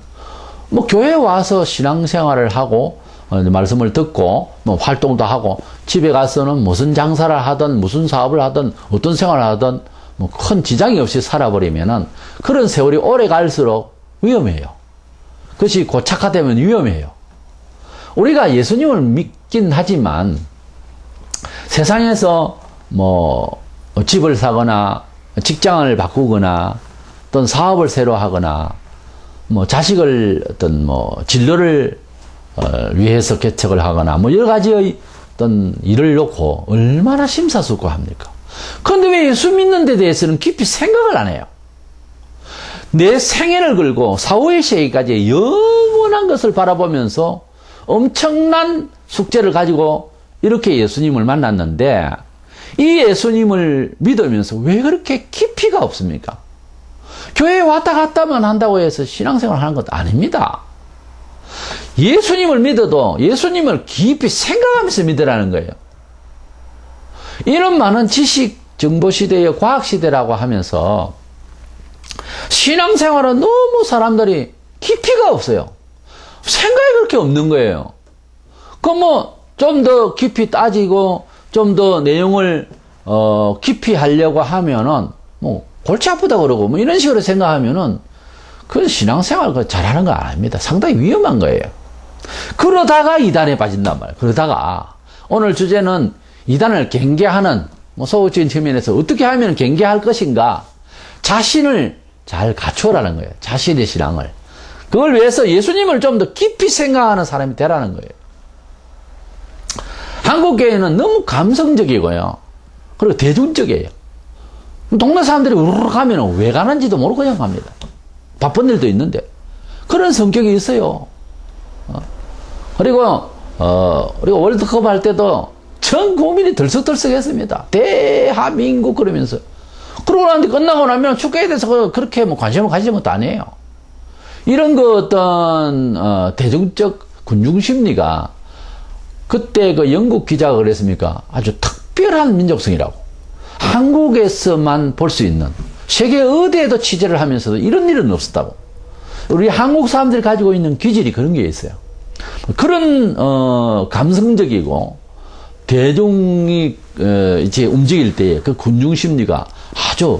뭐 교회에 와서 신앙생활을 하고 말씀을 듣고 뭐 활동도 하고 집에 가서는 무슨 장사를 하든 무슨 사업을 하든 어떤 생활을 하든 뭐 큰 지장이 없이 살아버리면은 그런 세월이 오래 갈수록 위험해요. 그것이 고착화되면 위험해요. 우리가 예수님을 믿긴 하지만 세상에서 뭐 집을 사거나 직장을 바꾸거나 또는 사업을 새로 하거나 뭐 자식을 어떤 뭐 진로를 위해서 개척을 하거나 뭐 여러 가지의 어떤 일을 놓고 얼마나 심사숙고합니까? 그런데 왜 예수 믿는 데 대해서는 깊이 생각을 안 해요? 내 생애를 걸고 사후의 세계까지 영원한 것을 바라보면서 엄청난 숙제를 가지고 이렇게 예수님을 만났는데 이 예수님을 믿으면서 왜 그렇게 깊이가 없습니까? 교회에 왔다 갔다만 한다고 해서 신앙생활을 하는 것도 아닙니다. 예수님을 믿어도 예수님을 깊이 생각하면서 믿으라는 거예요. 이런 많은 지식 정보시대의 과학시대라고 하면서 신앙생활은 너무 사람들이 깊이가 없어요. 생각이 그렇게 없는 거예요. 그럼 뭐 좀 더 깊이 따지고 좀 더 내용을 깊이 하려고 하면은 뭐 골치 아프다 그러고 뭐 이런 식으로 생각하면은 그건 신앙생활 잘하는 거 아닙니다. 상당히 위험한 거예요. 그러다가 이단에 빠진단 말이에요. 그러다가 오늘 주제는 이단을 경계하는 뭐 소극적인 측면에서 어떻게 하면 경계할 것인가 자신을 잘 갖추라는 거예요. 자신의 신앙을. 그걸 위해서 예수님을 좀 더 깊이 생각하는 사람이 되라는 거예요. 한국교회는 너무 감성적이고요. 그리고 대중적이에요. 동네 사람들이 우르르 가면 왜 가는지도 모르고 그냥 갑니다. 바쁜 일도 있는데. 그런 성격이 있어요. 그리고 월드컵 할 때도 전 국민이 들썩들썩 했습니다. 대한민국 그러면서. 그러고 나는데 끝나고 나면 축구에 대해서 그렇게 뭐 관심을 가지는 것도 아니에요. 이런 어떤, 대중적 군중 심리가 그때 그 영국 기자가 그랬습니까? 아주 특별한 민족성이라고. 한국에서만 볼 수 있는 세계 어디에도 취재를 하면서도 이런 일은 없었다고. 우리 한국 사람들이 가지고 있는 기질이 그런 게 있어요. 그런 감성적이고 대중이 이제 움직일 때 그 군중 심리가 아주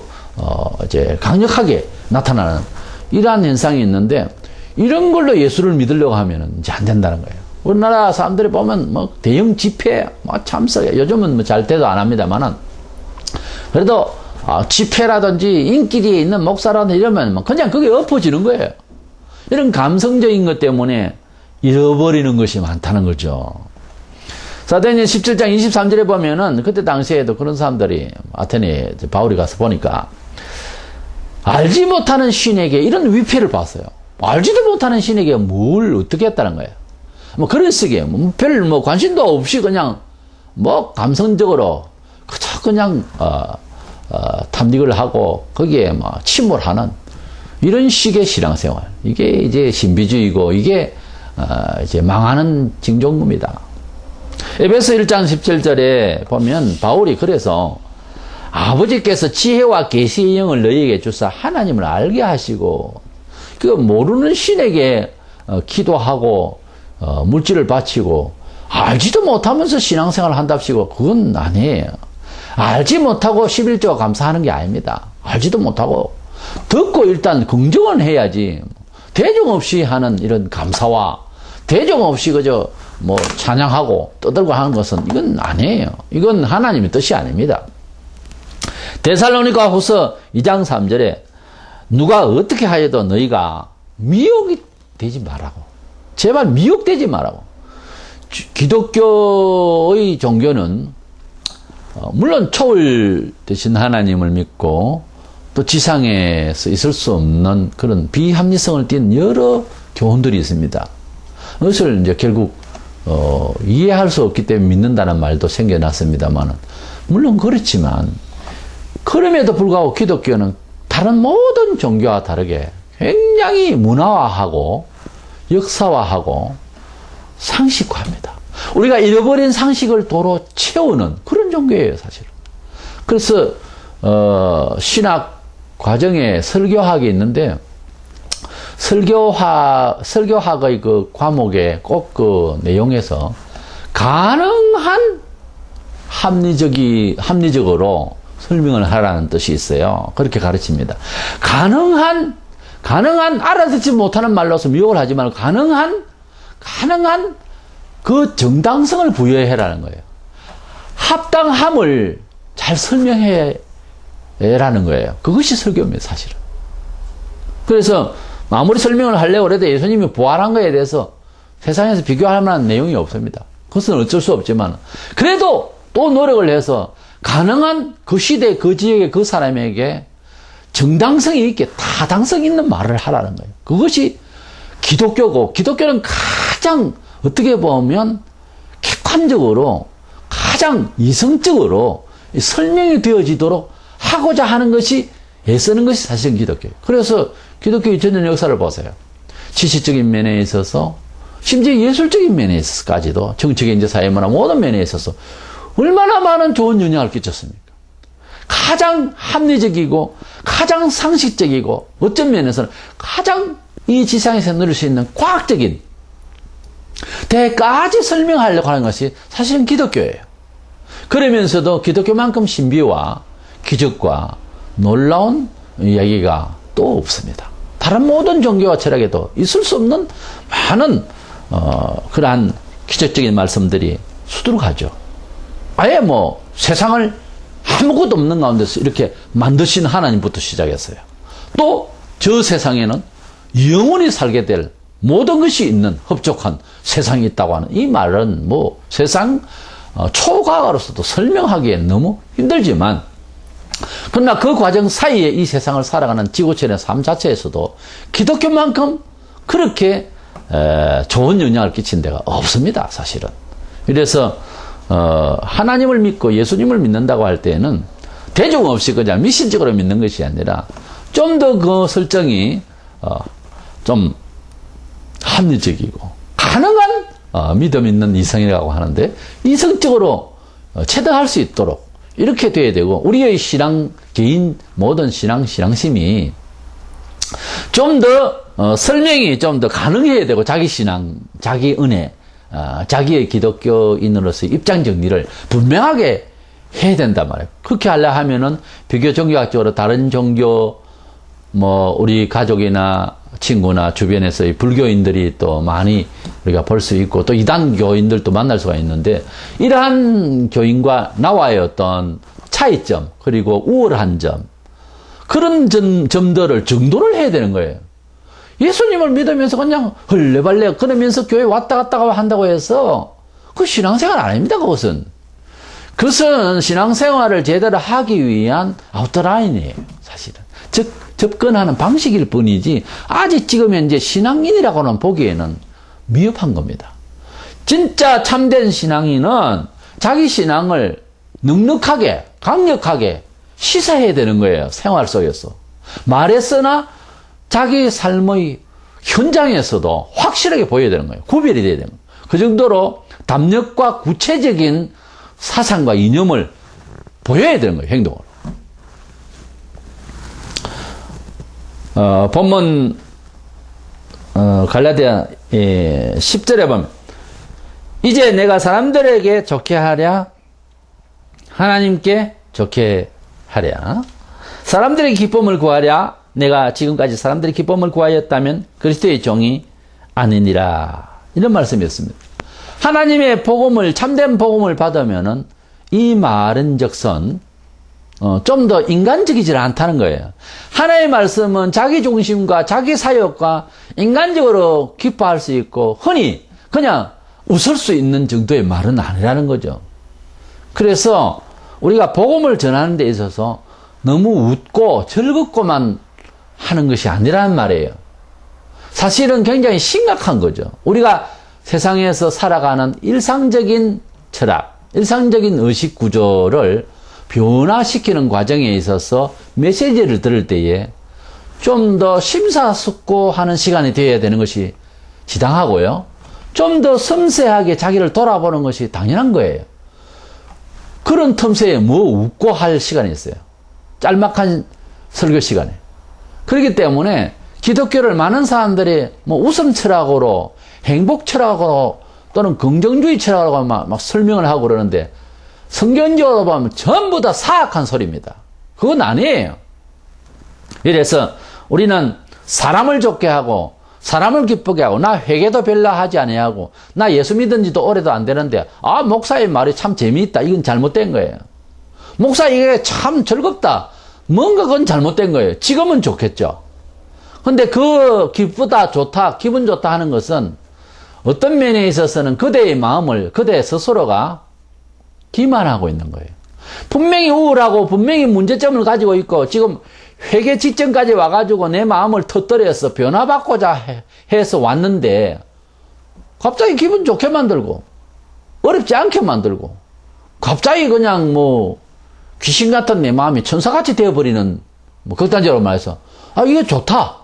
이제 강력하게 나타나는 이러한 현상이 있는데 이런 걸로 예수를 믿으려고 하면은 이제 안 된다는 거예요. 우리나라 사람들이 보면 뭐 대형 집회 뭐 참석해 요즘은 뭐 잘 때도 안 합니다만은 그래도 집회라든지 인기리에 있는 목사라든지 이러면 뭐 그냥 그게 엎어지는 거예요. 이런 감성적인 것 때문에 잃어버리는 것이 많다는 거죠. 사도행전 17장 23절에 보면은 그때 당시에도 그런 사람들이 아테네에 바울이 가서 보니까 알지 못하는 신에게 이런 위패를 봤어요. 알지도 못하는 신에게 뭘 어떻게 했다는 거예요. 뭐 그런 식이에요. 별 관심도 없이 그냥 뭐 감성적으로 그냥 탐닉을 하고 거기에 뭐 침몰하는 이런 식의 신앙생활. 이게 이제 신비주의고 이게 이제 망하는 징조입니다. 에베소 1장 17절에 보면 바울이 그래서 아버지께서 지혜와 계시의 영을 너희에게 주사 하나님을 알게 하시고 그 모르는 신에게 기도하고 물질을 바치고 알지도 못하면서 신앙생활을 한답시고 그건 아니에요. 알지 못하고 11조가 감사하는 게 아닙니다. 알지도 못하고 듣고 일단 긍정은 해야지 대중 없이 하는 이런 감사와 대중 없이 그저 뭐 찬양하고 떠들고 하는 것은 이건 아니에요. 이건 하나님의 뜻이 아닙니다. 데살로니가 후서 2장 3절에 누가 어떻게 하여도 너희가 미혹이 되지 말라고. 제발 미혹되지 말라고. 기독교의 종교는 물론 초월되신 하나님을 믿고 또 지상에서 있을 수 없는 그런 비합리성을 띤 여러 교훈들이 있습니다. 그것을 이제 결국 이해할 수 없기 때문에 믿는다는 말도 생겨났습니다만은 물론 그렇지만 그럼에도 불구하고 기독교는 다른 모든 종교와 다르게 굉장히 문화화하고 역사화하고 상식화합니다. 우리가 잃어버린 상식을 도로 채우는 그런 종교예요, 사실은. 그래서 신학 과정에 설교학이 있는데 설교학의 그 과목에 꼭 그 내용에서 가능한 합리적으로 설명을 하라는 뜻이 있어요. 그렇게 가르칩니다. 가능한 알아듣지 못하는 말로서 미혹을 하지 말고 가능한 그 정당성을 부여해라는 거예요. 합당함을 잘 설명해라는 거예요. 그것이 설교입니다, 사실은. 그래서 아무리 설명을 하려고 해도 예수님이 부활한 거에 대해서 세상에서 비교할 만한 내용이 없습니다. 그것은 어쩔 수 없지만 그래도 또 노력을 해서 가능한 그 시대 그 지역의 그 사람에게 정당성이 있게 타당성 있는 말을 하라는 거예요. 그것이 기독교고, 기독교는 가장 어떻게 보면 객관적으로 가장 이성적으로 설명이 되어지도록 하고자 하는 것이 애쓰는 것이 사실은 기독교예요. 그래서 기독교의 전년 역사를 보세요. 지식적인 면에 있어서, 심지어 예술적인 면에 있어서까지도, 정치, 경제, 사회, 문화 모든 면에 있어서 얼마나 많은 좋은 영향을 끼쳤습니까? 가장 합리적이고 가장 상식적이고 어떤 면에서는 가장 이 지상에서 누릴 수 있는 과학적인 대까지 설명하려고 하는 것이 사실은 기독교예요. 그러면서도 기독교만큼 신비와 기적과 놀라운 이야기가 또 없습니다. 다른 모든 종교와 철학에도 있을 수 없는 많은 그러한 기적적인 말씀들이 수두룩하죠. 아예 뭐 세상을 아무것도 없는 가운데서 이렇게 만드신 하나님부터 시작했어요. 또 저 세상에는 영원히 살게 될 모든 것이 있는 흡족한 세상이 있다고 하는 이 말은 뭐 세상 초과학으로서도 설명하기엔 너무 힘들지만, 그러나 그 과정 사이에 이 세상을 살아가는 지구촌의 삶 자체에서도 기독교만큼 그렇게 좋은 영향을 끼친 데가 없습니다, 사실은. 그래서 하나님을 믿고 예수님을 믿는다고 할 때에는 대중 없이 그냥 미신적으로 믿는 것이 아니라 좀 더 그 설정이 좀 합리적이고 가능한 믿음 있는 이성이라고 하는데, 이성적으로 체득할 수 있도록 이렇게 돼야 되고, 우리의 신앙, 개인 모든 신앙심이 좀 더 설명이 좀 더 가능해야 되고, 자기 신앙, 자기 은혜, 자기의 기독교인으로서의 입장 정리를 분명하게 해야 된단 말이에요. 그렇게 하려 하면은 비교 종교학적으로 다른 종교, 뭐 우리 가족이나 친구나 주변에서의 불교인들이 또 많이 우리가 볼 수 있고, 또 이단 교인들도 만날 수가 있는데, 이러한 교인과 나와의 어떤 차이점, 그리고 우월한 점, 그런 점들을 정돈을 해야 되는 거예요. 예수님을 믿으면서 그냥 헐레벌레 그러면서 교회 왔다 갔다 한다고 해서 그 신앙생활 아닙니다. 그것은 신앙생활을 제대로 하기 위한 아웃라인이에요, 사실은. 즉 접근하는 방식일 뿐이지, 아직 지금 현재 신앙인이라고는 보기에는 미흡한 겁니다. 진짜 참된 신앙인은 자기 신앙을 넉넉하게 강력하게 시사해야 되는 거예요, 생활 속에서. 말에서나 자기 삶의 현장에서도 확실하게 보여야 되는 거예요. 구별이 돼야 되는 거예요. 그 정도로 담력과 구체적인 사상과 이념을 보여야 되는 거예요, 행동으로. 본문 갈라디아 10절에 보면, 이제 내가 사람들에게 좋게 하랴 하나님께 좋게 하랴, 사람들의 기쁨을 구하랴 내가 지금까지 사람들의 기쁨을 구하였다면 그리스도의 종이 아니니라, 이런 말씀이었습니다. 하나님의 복음을, 참된 복음을 받으면은 이 말은 적선 좀 더 인간적이지 않다는 거예요. 하나님의 말씀은 자기 중심과 자기 사역과 인간적으로 기뻐할 수 있고 흔히 그냥 웃을 수 있는 정도의 말은 아니라는 거죠. 그래서 우리가 복음을 전하는 데 있어서 너무 웃고 즐겁고만 하는 것이 아니라는 말이에요. 사실은 굉장히 심각한 거죠. 우리가 세상에서 살아가는 일상적인 철학, 일상적인 의식 구조를 변화시키는 과정에 있어서 메시지를 들을 때에 좀 더 심사숙고하는 시간이 되어야 되는 것이 지당하고요. 좀 더 섬세하게 자기를 돌아보는 것이 당연한 거예요. 그런 틈새에 뭐 웃고 할 시간이 있어요. 짤막한 설교 시간에. 그렇기 때문에 기독교를 많은 사람들이 뭐 웃음 철학으로, 행복 철학으로 또는 긍정주의 철학으로 막 설명을 하고 그러는데, 성경적으로 보면 전부 다 사악한 소리입니다. 그건 아니에요. 이래서 우리는 사람을 좋게 하고 사람을 기쁘게 하고, 나 회개도 별로 하지 아니하고 나 예수 믿은 지도 오래도 안 되는데 목사의 말이 참 재미있다, 이건 잘못된 거예요. 목사 이게 참 즐겁다, 뭔가 그건 잘못된 거예요. 지금은 좋겠죠. 근데 그 기쁘다, 좋다, 기분 좋다 하는 것은 어떤 면에 있어서는 그대의 마음을 그대 스스로가 기만하고 있는 거예요. 분명히 우울하고 분명히 문제점을 가지고 있고 지금 회개 직전까지 와가지고 내 마음을 터뜨려서 변화받고자 해서 왔는데 갑자기 기분 좋게 만들고 어렵지 않게 만들고 갑자기 그냥 뭐 귀신 같은 내 마음이 천사같이 되어버리는, 뭐 극단적으로 말해서 이게 좋다,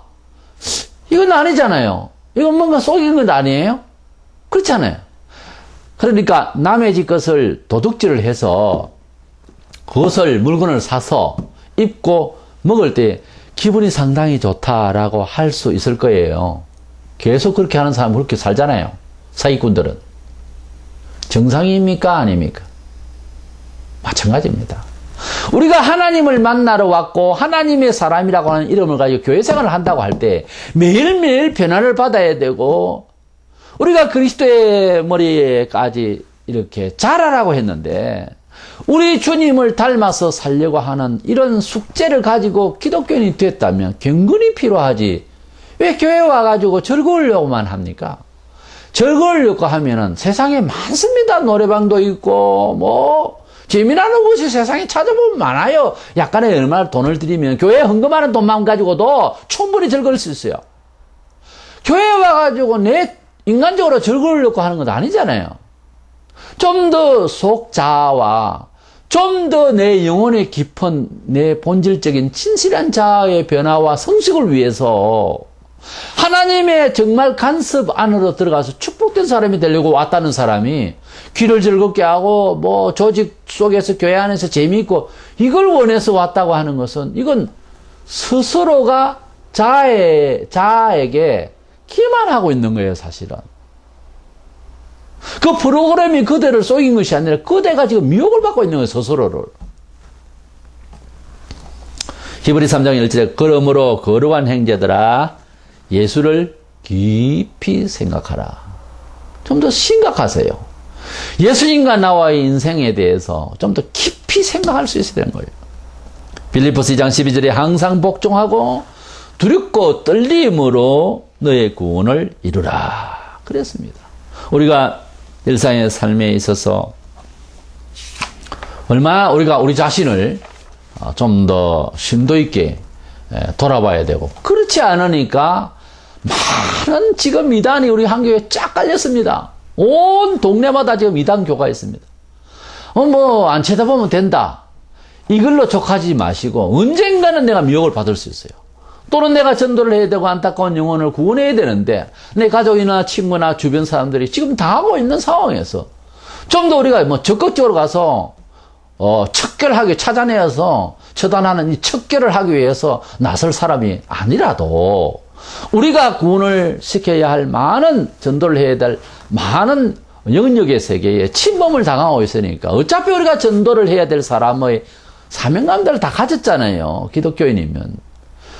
이건 아니잖아요. 이건 뭔가 속이는 건 아니에요? 그렇잖아요. 그러니까 남의 집 것을 도둑질을 해서 그것을 물건을 사서 입고 먹을 때 기분이 상당히 좋다라고 할 수 있을 거예요. 계속 그렇게 하는 사람은 그렇게 살잖아요. 사기꾼들은. 정상입니까? 아닙니까? 마찬가지입니다. 우리가 하나님을 만나러 왔고 하나님의 사람이라고 하는 이름을 가지고 교회 생활을 한다고 할 때 매일매일 변화를 받아야 되고, 우리가 그리스도의 머리에까지 이렇게 자라라고 했는데 우리 주님을 닮아서 살려고 하는 이런 숙제를 가지고 기독교인이 됐다면 경건이 필요하지, 왜 교회에 와가지고 즐거우려고만 합니까? 즐거우려고 하면은 세상에 많습니다. 노래방도 있고 뭐 재미나는 곳이 세상에 찾아보면 많아요. 약간의 얼마나 돈을 들이면 교회에 헌금하는 돈만 가지고도 충분히 즐거울 수 있어요. 교회에 와가지고 내 인간적으로 즐거우려고 하는 건 아니잖아요. 좀 더 속자아와 좀 더 내 영혼의 깊은 내 본질적인 진실한 자아의 변화와 성식을 위해서 하나님의 정말 간섭 안으로 들어가서 축복된 사람이 되려고 왔다는 사람이 귀를 즐겁게 하고 뭐 조직 속에서 교회 안에서 재미있고 이걸 원해서 왔다고 하는 것은 이건 스스로가 자아에게 기만하고 있는 거예요, 사실은. 그 프로그램이 그대를 속인 것이 아니라 그대가 지금 미혹을 받고 있는 거예요, 스스로를. 히브리 3장 1절에 그러므로 거룩한 형제들아 예수를 깊이 생각하라. 좀 더 심각하세요. 예수님과 나와의 인생에 대해서 좀 더 깊이 생각할 수 있어야 되는 거예요. 빌립보서 2장 12절에 항상 복종하고 두렵고 떨림으로 너의 구원을 이루라 그랬습니다. 우리가 일상의 삶에 있어서 얼마나 우리가 우리 자신을 좀 더 심도 있게 돌아봐야 되고, 그렇지 않으니까 많은 지금 이단이 우리 한교에 쫙 깔렸습니다. 온 동네마다 지금 이단교가 있습니다. 뭐 안 쳐다보면 된다, 이걸로 족하지 마시고 언젠가는 내가 미혹을 받을 수 있어요. 또는 내가 전도를 해야 되고 안타까운 영혼을 구원해야 되는데 내 가족이나 친구나 주변 사람들이 지금 당하고 있는 상황에서 좀 더 우리가 뭐 적극적으로 가서 척결하게 찾아내어서 처단하는 이 척결을 하기 위해서 나설 사람이 아니라도 우리가 구원을 시켜야 할 많은 전도를 해야 될 많은 영역의 세계에 침범을 당하고 있으니까 어차피 우리가 전도를 해야 될 사람의 사명감들을 다 가졌잖아요, 기독교인이면.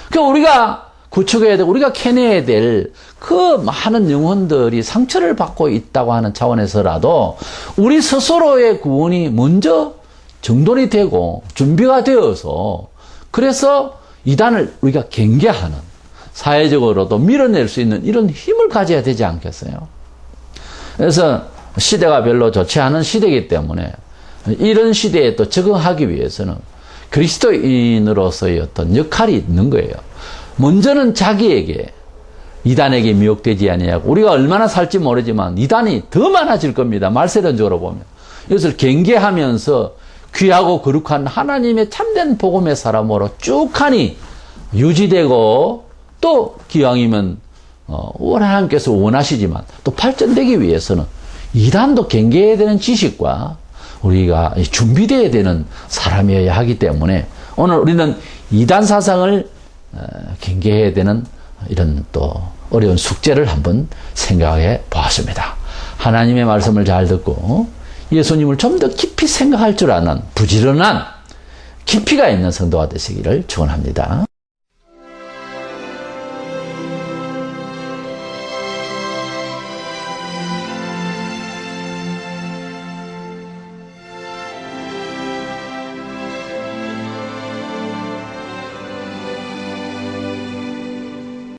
그러니까 우리가 구축해야 되고 우리가 캐내야 될 그 많은 영혼들이 상처를 받고 있다고 하는 차원에서라도 우리 스스로의 구원이 먼저 정돈이 되고 준비가 되어서, 그래서 이단을 우리가 경계하는, 사회적으로도 밀어낼 수 있는 이런 힘을 가져야 되지 않겠어요? 그래서 시대가 별로 좋지 않은 시대이기 때문에 이런 시대에 또 적응하기 위해서는 그리스도인으로서의 어떤 역할이 있는 거예요. 먼저는 자기에게, 이단에게 미혹되지 아니하고, 우리가 얼마나 살지 모르지만 이단이 더 많아질 겁니다, 말세론적으로 보면. 이것을 경계하면서 귀하고 거룩한 하나님의 참된 복음의 사람으로 쭉하니 유지되고, 또 기왕이면 하나님께서 원하시지만 또 발전되기 위해서는 이단도 경계해야 되는 지식과 우리가 준비되어야 되는 사람이어야 하기 때문에 오늘 우리는 이단 사상을 경계해야 되는 이런 또 어려운 숙제를 한번 생각해 보았습니다. 하나님의 말씀을 잘 듣고 예수님을 좀 더 깊이 생각할 줄 아는 부지런한 깊이가 있는 성도가 되시기를 축원합니다.